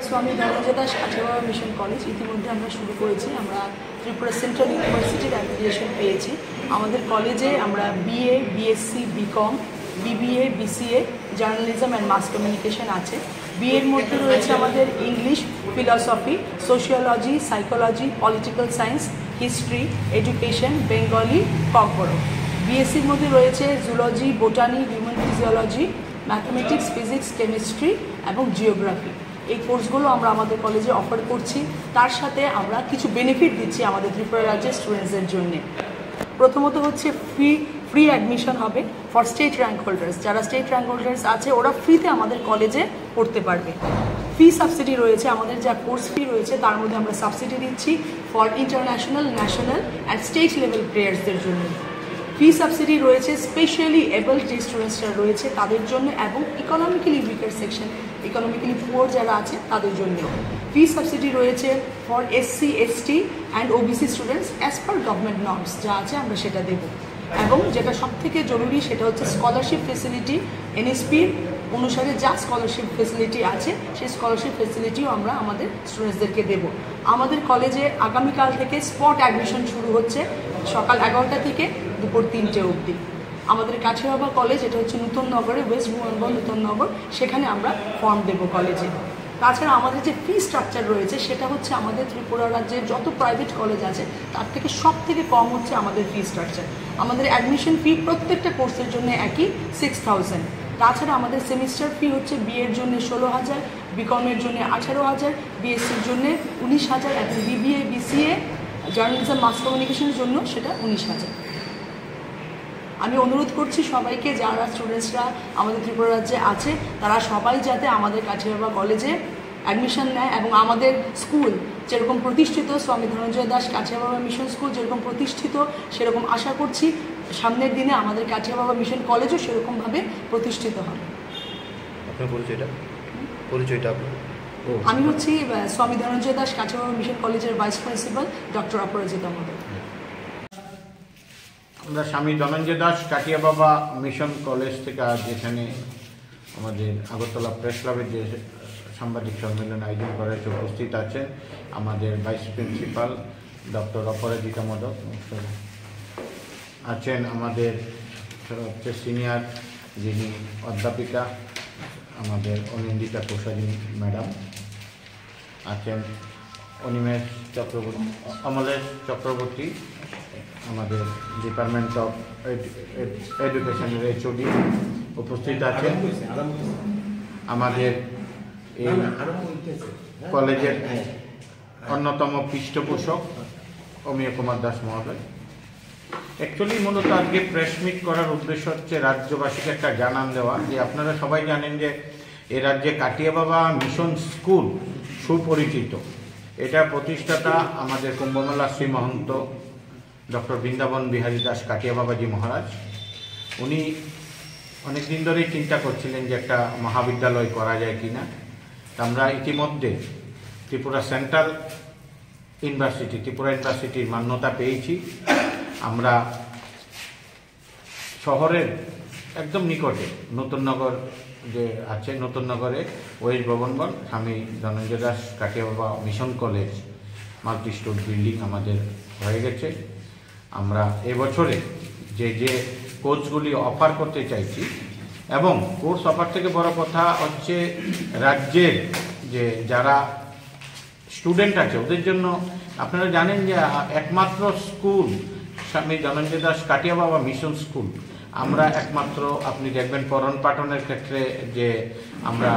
स्वामी धनंजय दास Kathiya Baba mission college इतिमध्ये আমরা শুরু করেছি। আমরা ত্রিপুরা সেন্ট্রাল ইউনিভার্সিটির অ্যাপ্লিকেশন পেয়েছি। আমাদের কলেজে আমরা BA, BSc, BCom, BBA, BCA, journalism and mass communication আছে। বিএর মধ্যে রয়েছে আমাদের English, philosophy, sociology, psychology, political science, history, education, Bengali, Kokborok. বিএসসির মধ্যে রয়েছে zoology, botany, human physiology, mathematics, physics, chemistry এবং জিওগ্রাফি। এই কোর্সগুলো আমরা আমাদের কলেজে অফার করছি। তার সাথে আমরা কিছু বেনিফিট দিচ্ছি আমাদের ত্রিপুরা রাজ্যের স্টুডেন্টসদের জন্য। প্রথমত হচ্ছে ফ্রি অ্যাডমিশন হবে ফর স্টেট র্যাঙ্ক হোল্ডার্স। যারা স্টেট র্যাঙ্ক হোল্ডার্স আছে ওরা ফ্রিতে আমাদের কলেজে পড়তে পারবে। ফি সাবসিডি রয়েছে, আমাদের যা কোর্স ফি রয়েছে তার মধ্যে আমরা সাবসিডি দিচ্ছি for international, national and state level প্লেয়ার্সদের জন্য। ফি সাবসিডি রয়েছে স্পেশালি এবল যে স্টুডেন্টসরা রয়েছে তাদের জন্য এবং economically weaker section, economically poor যারা আছে তাদের জন্য। ফি সাবসিডি রয়েছে for SC, ST and OBC students as per government norms যা আছে আমরা সেটা দেব। এবং যেটা সবথেকে জরুরি সেটা হচ্ছে স্কলারশিপ ফেসিলিটি। এনএসপির অনুসারে যা স্কলারশিপ ফেসিলিটি আছে সেই স্কলারশিপ ফেসিলিটিও আমরা আমাদের স্টুডেন্টসদেরকে দেব। আমাদের কলেজে আগামীকাল থেকে স্পট অ্যাডমিশন শুরু হচ্ছে সকাল 11টা থেকে দুপুর 3টে অবধি। আমাদের কাঠিয়াবাবা কলেজ, এটা হচ্ছে নূতন নগরে, ওয়েস্ট ভুবনগর নূতন নগর, সেখানে আমরা ফর্ম দেব কলেজে। তাছাড়া আমাদের যে ফি স্ট্রাকচার রয়েছে সেটা হচ্ছে আমাদের ত্রিপুরা রাজ্যের যত প্রাইভেট কলেজ আছে তার থেকে সব থেকে কম হচ্ছে আমাদের ফি স্ট্রাকচার। আমাদের অ্যাডমিশন ফি প্রত্যেকটা কোর্সের জন্য একই 6000। তাছাড়া আমাদের সেমিস্টার ফি হচ্ছে বিএর জন্য 16,000, বিকমের জন্য 18,000, বিএসসির জন্য 19,000 এবং বিবিএ, বিসিএ, জার্নালিজম, মাস কমিউনিকেশনের জন্য সেটা 19,000। আমি অনুরোধ করছি সবাইকে, যারা স্টুডেন্টসরা আমাদের ত্রিপুরা রাজ্যে আছে তারা সবাই যাতে আমাদের কাঠিয়াবাবা কলেজে অ্যাডমিশন নেয় এবং আমাদের স্কুল যেরকম প্রতিষ্ঠিত, স্বামী ধনঞ্জয় দাস কাঠিয়াবাবা মিশন স্কুল যেরকম প্রতিষ্ঠিত, সেরকম আশা করছি সামনের দিনে আমাদের কাঠিয়াবাবা মিশন কলেজও সেরকমভাবে প্রতিষ্ঠিত হবে। আপনার পরিচয়টা আমি হচ্ছি স্বামী ধনঞ্জয় দাস কাঠিয়াবাবা মিশন কলেজের ভাইস প্রিন্সিপাল ডক্টর অপরাজিতা মডেল। আমরা স্বামী ধনঞ্জয় দাস কাঠিয়াবাবা মিশন কলেজ থেকে আজ এখানে আমাদের আগরতলা প্রেস ক্লাবের যে সাংবাদিক সম্মেলন আয়োজন করা হয়েছে উপস্থিত আছেন আমাদের ভাইস প্রিন্সিপাল ডক্টর অপরাজিতা মদক, আছেন আমাদের সবচেয়ে সিনিয়র যিনি অধ্যাপিকা আমাদের অনিন্দিতা প্রসাদী ম্যাডাম, আছেন অনিমেষ চক্রবর্তী, অমলেশ চক্রবর্তী আমাদের ডিপার্টমেন্ট অফ এডুকেশনের এইচওডি উপস্থিত আছেন, আমাদের এই কলেজের অন্যতম পৃষ্ঠপোষক অমিয় কুমার দাস মহোদয়। অ্যাকচুয়ালি মূলত আজকে প্রেস মিট করার উদ্দেশ্য হচ্ছে রাজ্যবাসীকে একটা জানান দেওয়া যে আপনারা সবাই জানেন যে এ রাজ্যে কাঠিয়াবাবা মিশন স্কুল সুপরিচিত। এটা প্রতিষ্ঠাতা আমাদের কুম্ভমেলা শ্রী মহন্ত ডক্টর বৃন্দাবন বিহারী দাস কাঠিয়াবাবাজি মহারাজ। উনি অনেকদিন ধরেই চিন্তা করছিলেন যে একটা মহাবিদ্যালয় করা যায় কিনা। আমরা ইতিমধ্যে ত্রিপুরা সেন্ট্রাল ইউনিভার্সিটি, ত্রিপুরা ইউনিভার্সিটির মান্যতা পেয়েছি। আমরা শহরের একদম নিকটে নূতন নগর যে আছে, নূতন নগরে west Bhabanagar Swami Dhananjay Das Kathiababa mission college multi store building আমাদের হয়ে গেছে। আমরা এবছরে যে যে কোর্সগুলি অফার করতে চাইছি এবং কোর্স অফার থেকে বড় কথা হচ্ছে রাজ্যের যে যারা স্টুডেন্ট আছে ওদের জন্য আপনারা জানেন যে একমাত্র স্কুল স্বামী ধনঞ্জয় দাস কাঠিয়াবাবা মিশন স্কুল। আমরা একমাত্র, আপনি দেখবেন পঠন পাঠনের ক্ষেত্রে যে আমরা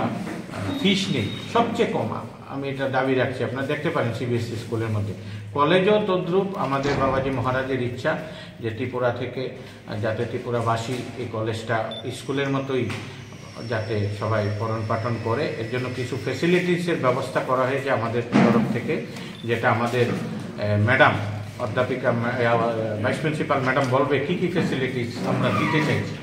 ফিস নেই সবচেয়ে কম, আমি এটা দাবি রাখছি। আপনারা দেখতে পারেন সিবিএসসি স্কুলের মধ্যে। কলেজও তদ্রূপ আমাদের বাবাজি মহারাজের ইচ্ছা যে ত্রিপুরা থেকে যাতে ত্রিপুরাবাসী এই কলেজটা স্কুলের মতোই যাতে সবাই পঠন পাঠন করে, এর জন্য কিছু ফেসিলিটিসের ব্যবস্থা করা হয়েছে আমাদের তরফ থেকে, যেটা আমাদের ম্যাডাম অধ্যাপিকা ভাইস প্রিন্সিপাল ম্যাডাম বলবে কী কী ফেসিলিটিস আমরা দিতে চাইছি।